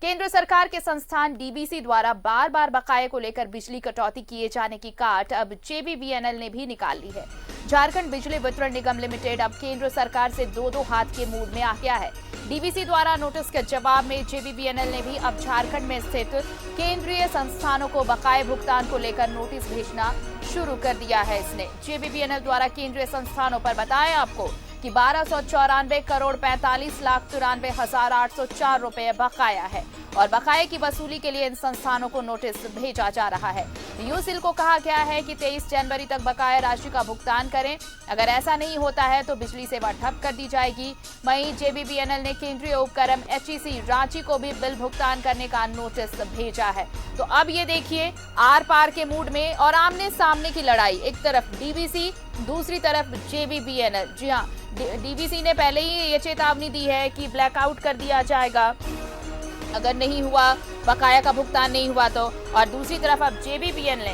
केंद्र सरकार के संस्थान डीवीसी द्वारा बार बार बकाये को लेकर बिजली कटौती किए जाने की काट अब जेबीवीएनएल ने भी निकाल ली है। झारखंड बिजली वितरण निगम लिमिटेड अब केंद्र सरकार से दो हाथ के मूड में आ गया है। डीवीसी द्वारा नोटिस के जवाब में जेबीवीएनएल ने भी अब झारखंड में स्थित केंद्रीय संस्थानों को बकाये भुगतान को लेकर नोटिस भेजना शुरू कर दिया है। इसने जेबीवीएनएल द्वारा केंद्रीय संस्थानों पर बताया आपको कि 1294 करोड़ 45,93,804 रुपए बकाया है और बकाये की वसूली के लिए इन संस्थानों को नोटिस भेजा जा रहा है। यूसिल को कहा गया है कि 23 जनवरी तक बकाया राशि का भुगतान करें। अगर ऐसा नहीं होता है तो बिजली सेवा ठप कर दी जाएगी। वहीं जेबीवीएनएल ने केंद्रीय उपक्रम एचईसी रांची को भी बिल भुगतान करने का नोटिस भेजा है। तो अब ये देखिए आर पार के मूड में और आमने सामने की लड़ाई, एक तरफ डीवीसी दूसरी तरफ जेबीवीएनएल। जी हाँ, डीवीसी ने पहले ही ये चेतावनी दी है कि ब्लैकआउट कर दिया जाएगा अगर नहीं हुआ, बकाया का भुगतान नहीं हुआ तो। और दूसरी तरफ अब जेबीवीएनएल ने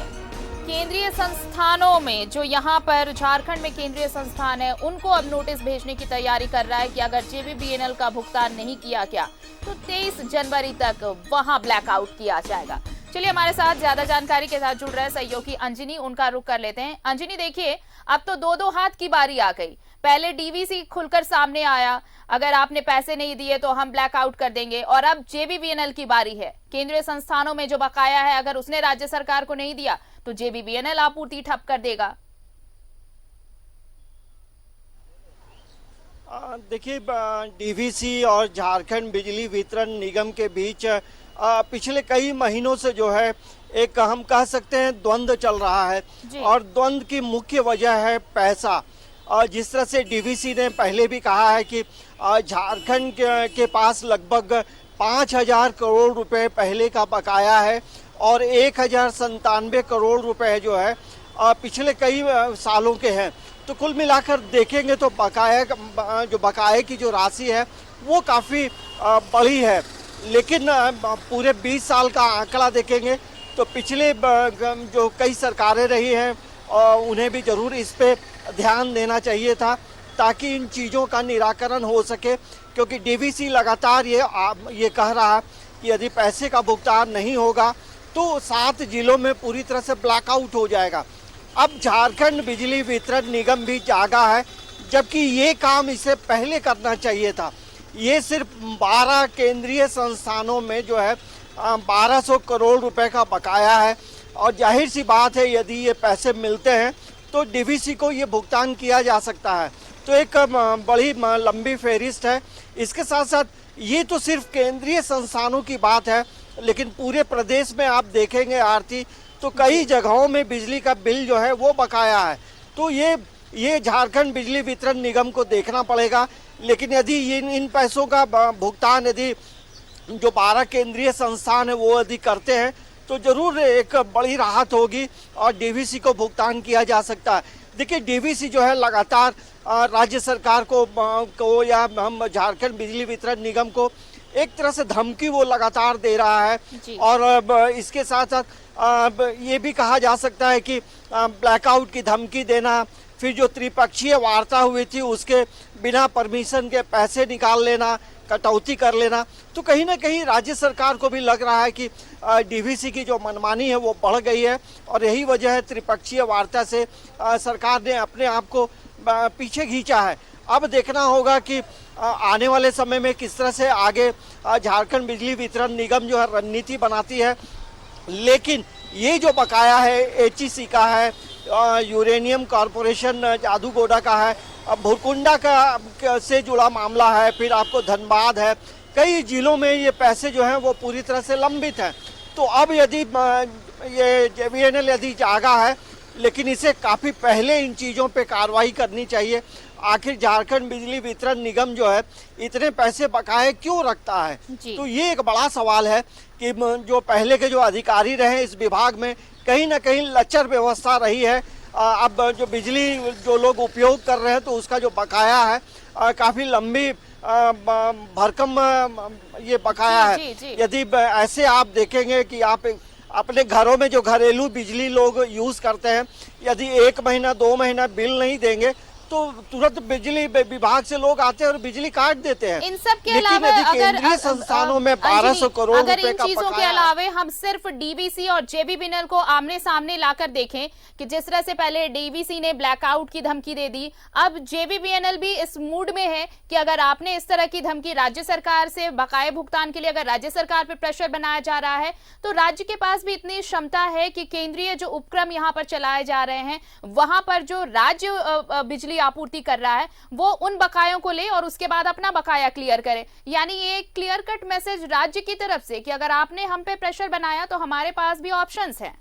केंद्रीय संस्थानों में, जो यहाँ पर झारखंड में केंद्रीय संस्थान है, उनको अब नोटिस भेजने की तैयारी कर रहा है कि अगर जेबीवीएनएल का भुगतान नहीं किया गया तो 23 जनवरी तक वहां ब्लैकआउट किया जाएगा। चलिए हमारे साथ ज्यादा जानकारी के साथ जुड़ रहे सहयोगी अंजनी, उनका रुख कर लेते हैं। अंजनी, देखिए अब तो दो हाथ की बारी आ गई। पहले डीवीसी खुलकर सामने आया, अगर आपने पैसे नहीं दिए तो हम ब्लैकआउट कर देंगे, और अब जेबीवीएनएल की बारी है। केंद्रीय संस्थानों में जो बकाया है, अगर उसने राज्य सरकार को नहीं दिया तो जेबीवीएनएल आपूर्ति ठप कर देगा। देखिए, डीवीसी और झारखंड बिजली वितरण निगम के बीच पिछले कई महीनों से जो है एक, हम कह सकते हैं, द्वंद्व चल रहा है। और द्वंद्व की मुख्य वजह है पैसा। जिस तरह से डीवीसी ने पहले भी कहा है कि झारखंड के पास लगभग 5,000 करोड़ रुपए पहले का बकाया है और 1,097 करोड़ रुपए जो है पिछले कई सालों के हैं। तो कुल मिलाकर देखेंगे तो बकाये की जो राशि है वो काफ़ी बड़ी है। लेकिन पूरे 20 साल का आंकड़ा देखेंगे तो पिछले जो कई सरकारें रही हैं उन्हें भी जरूर इस पे ध्यान देना चाहिए था ताकि इन चीज़ों का निराकरण हो सके, क्योंकि डीवीसी लगातार ये कह रहा है कि यदि पैसे का भुगतान नहीं होगा तो 7 जिलों में पूरी तरह से ब्लैकआउट हो जाएगा। अब झारखंड बिजली वितरण निगम भी जागा है, जबकि ये काम इसे पहले करना चाहिए था। ये सिर्फ 12 केंद्रीय संस्थानों में जो है 1200 करोड़ रुपए का बकाया है और जाहिर सी बात है यदि ये पैसे मिलते हैं तो डीवीसी को ये भुगतान किया जा सकता है। तो एक बड़ी लंबी फेहरिस्त है। इसके साथ साथ ये तो सिर्फ केंद्रीय संस्थानों की बात है, लेकिन पूरे प्रदेश में आप देखेंगे आरती तो कई जगहों में बिजली का बिल जो है वो बकाया है। तो ये झारखंड बिजली वितरण निगम को देखना पड़ेगा। लेकिन यदि इन पैसों का भुगतान यदि जो 12 केंद्रीय संस्थान है वो यदि करते हैं तो जरूर एक बड़ी राहत होगी और डीवीसी को भुगतान किया जा सकता है। देखिए, डीवीसी जो है लगातार राज्य सरकार को या हम झारखंड बिजली वितरण निगम को एक तरह से धमकी वो लगातार दे रहा है। और इसके साथ साथ ये भी कहा जा सकता है कि ब्लैकआउट की धमकी देना, फिर जो त्रिपक्षीय वार्ता हुई थी उसके बिना परमिशन के पैसे निकाल लेना, कटौती कर लेना, तो कहीं ना कहीं राज्य सरकार को भी लग रहा है कि डीवीसी की जो मनमानी है वो बढ़ गई है और यही वजह है त्रिपक्षीय वार्ता से सरकार ने अपने आप को पीछे खींचा है। अब देखना होगा कि आने वाले समय में किस तरह से आगे झारखंड बिजली वितरण निगम जो है रणनीति बनाती है। लेकिन ये जो बकाया है एचईसी का है, यूरेनियम कॉरपोरेशन जादूगोड़ा का है, भुरकुंडा का से जुड़ा मामला है, फिर आपको धनबाद है, कई जिलों में ये पैसे जो हैं वो पूरी तरह से लंबित हैं। तो अब यदि ये जेबीवीएनएल यदि जागा है, लेकिन इसे काफ़ी पहले इन चीज़ों पे कार्रवाई करनी चाहिए। आखिर झारखंड बिजली वितरण निगम जो है इतने पैसे बकाए क्यों रखता है? तो ये एक बड़ा सवाल है कि जो पहले के जो अधिकारी रहे इस विभाग में कहीं ना कहीं लचर व्यवस्था रही है। अब जो बिजली जो लोग उपयोग कर रहे हैं तो उसका जो बकाया है काफ़ी लंबी भरकम ये बकाया है। यदि ऐसे आप देखेंगे कि आप अपने घरों में जो घरेलू बिजली लोग यूज़ करते हैं, यदि 1 महीना 2 महीना बिल नहीं देंगे तो तुरंत बिजली विभाग से लोग आते हैं और बिजली काट देते हैं। इन सब के लेकिन अलावा यदि अगर केंद्रीय संस्थानों में 1200 करोड़ अगर रुपए इन का चीजों के बकाया, अलावा हम सिर्फ डीवीसी और जेबीवीएनएल को आमने सामने लाकर देखें कि जिस तरह से पहले डीवीसी ने ब्लैकआउट की धमकी दे दी, अब जेबीवीएनएल भी इस मूड में है कि अगर आपने इस तरह की धमकी राज्य सरकार से बकाये भुगतान के लिए अगर राज्य सरकार पर प्रेशर बनाया जा रहा है, तो राज्य के पास भी इतनी क्षमता है कि केंद्रीय जो उपक्रम यहाँ पर चलाए जा रहे हैं वहां पर जो राज्य बिजली आपूर्ति कर रहा है वो उन बकायों को ले और उसके बाद अपना बकाया क्लियर करे। यानी ये एक क्लियर कट मैसेज राज्य की तरफ से कि अगर आपने हम पे प्रेशर बनाया तो हमारे पास भी ऑप्शंस हैं।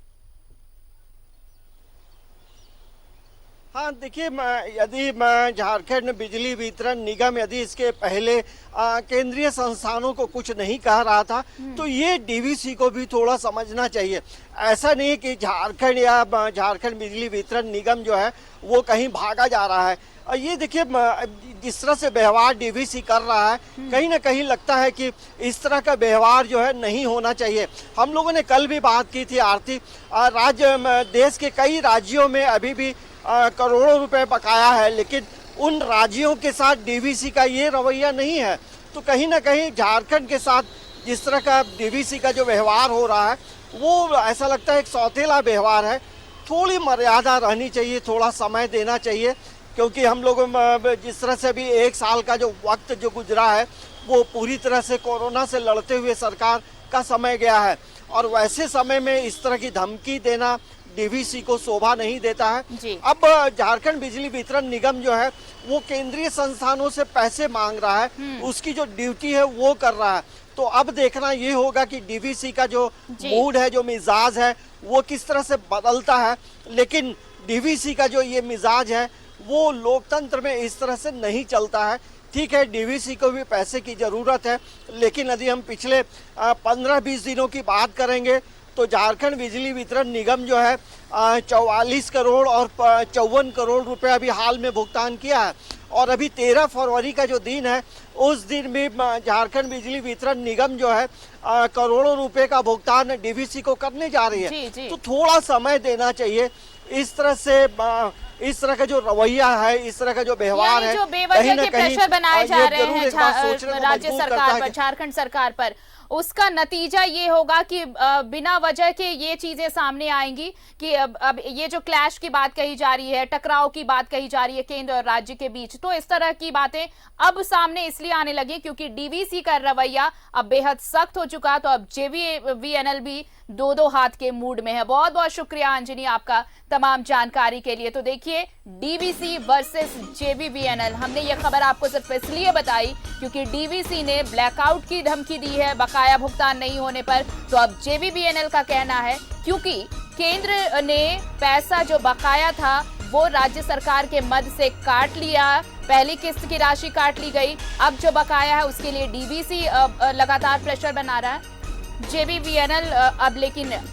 हाँ देखिए, यदि झारखंड बिजली वितरण निगम यदि इसके पहले केंद्रीय संस्थानों को कुछ नहीं कह रहा था तो ये डीवीसी को भी थोड़ा समझना चाहिए। ऐसा नहीं कि झारखंड या झारखंड बिजली वितरण निगम जो है वो कहीं भागा जा रहा है। ये देखिए जिस तरह से व्यवहार डीवीसी कर रहा है, कहीं ना कहीं लगता है कि इस तरह का व्यवहार जो है नहीं होना चाहिए। हम लोगों ने कल भी बात की थी आरती, राज्य देश के कई राज्यों में अभी भी करोड़ों रुपए बकाया है, लेकिन उन राज्यों के साथ डीवीसी का ये रवैया नहीं है। तो कहीं ना कहीं झारखंड के साथ जिस तरह का डीवीसी का जो व्यवहार हो रहा है वो ऐसा लगता है एक सौतेला व्यवहार है। थोड़ी मर्यादा रहनी चाहिए, थोड़ा समय देना चाहिए, क्योंकि हम लोग जिस तरह से अभी 1 साल का जो वक्त जो गुजरा है वो पूरी तरह से कोरोना से लड़ते हुए सरकार का समय गया है, और वैसे समय में इस तरह की धमकी देना डीवीसी को शोभा नहीं देता है। अब झारखंड बिजली वितरण निगम जो है वो केंद्रीय संस्थानों से पैसे मांग रहा है, उसकी जो ड्यूटी है वो कर रहा है। तो अब देखना ये होगा कि डीवीसी का जो मूड है, जो मिजाज है, वो किस तरह से बदलता है। लेकिन डीवीसी का जो ये मिजाज है वो लोकतंत्र में इस तरह से नहीं चलता है। ठीक है, डीवीसी को भी पैसे की जरूरत है, लेकिन यदि हम पिछले 15-20 दिनों की बात करेंगे तो झारखंड बिजली वितरण निगम जो है 44 करोड़ और 54 करोड़ रुपए अभी हाल में भुगतान किया है। और अभी 13 फरवरी का जो दिन है उस दिन भी झारखंड बिजली वितरण निगम जो है करोड़ों रुपए का भुगतान डीवीसी को करने जा रही है। तो थोड़ा समय देना चाहिए। इस तरह का जो रवैया है, इस तरह का जो व्यवहार है, जो बेवजह के प्रेशर बनाए जा रहे हैं राज्य सरकार पर, झारखंड सरकार पर, उसका नतीजा ये होगा कि बिना वजह के ये चीजें सामने आएंगी कि अब ये जो क्लैश की बात कही जा रही है, टकराव की बात कही जा रही है केंद्र और राज्य के बीच, तो इस तरह की बातें अब सामने इसलिए आने लगी क्योंकि डीवीसी का रवैया अब बेहद सख्त हो चुका। तो अब जेबीवीएनएल भी दो हाथ के मूड में है। बहुत बहुत शुक्रिया अंजनी आपका तमाम जानकारी के लिए। तो देखिए, डीवीसी वर्सेस जेबीवीएनएल, हमने ये खबर आपको सिर्फ इसलिए बताई क्योंकि डीवीसी ने ब्लैकआउट की धमकी दी है बकाया भुगतान नहीं होने पर। तो अब जेबीवीएनएल का कहना है क्योंकि केंद्र ने पैसा जो बकाया था वो राज्य सरकार के मद से काट लिया, पहली किस्त की राशि काट ली गई, अब जो बकाया है उसके लिए डीवीसी लगातार प्रेशर बना रहा है। जेबीवीएनएल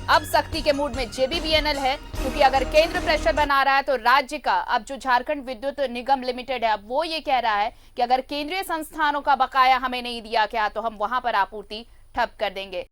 अब सख्ती के मूड में जेबीवीएनएल है क्योंकि अगर केंद्र प्रेशर बना रहा है तो राज्य का, अब जो झारखंड विद्युत निगम लिमिटेड है, अब वो ये कह रहा है कि अगर केंद्रीय संस्थानों का बकाया हमें नहीं दिया गया तो हम वहां पर आपूर्ति ठप कर देंगे।